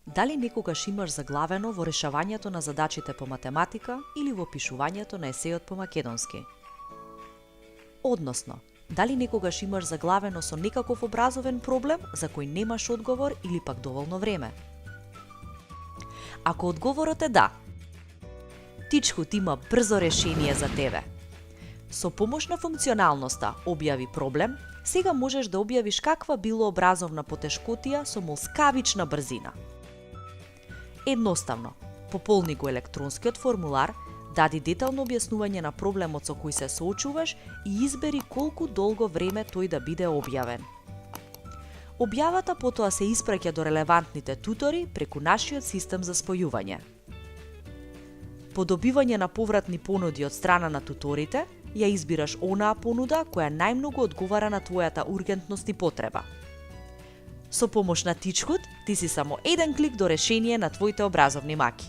Дали некогаш имаш заглавено во решавањето на задачите по математика или во пишувањето на есеот по македонски? Односно, дали некогаш имаш заглавено со некаков образовен проблем за кој немаш одговор или пак доволно време? Ако одговорот е да, Тичхут има брзо решение за тебе. Со помош на функционалноста објави проблем, сега можеш да објавиш каква било образовна потешкотија со молскавична брзина. Едноставно, пополни го електронскиот формулар, дади детално објаснување на проблемот со кој се соочуваш и избери колку долго време тој да биде објавен. Објавата потоа се испраќа до релевантните тутори преку нашиот систем за спојување. По добивање на повратни понуди од страна на туторите, ја избираш онаа понуда која најмногу одговара на твојата ургентност и потреба. Со помош на Тичхут, ти си само еден клик до решение на твоите образовни маки.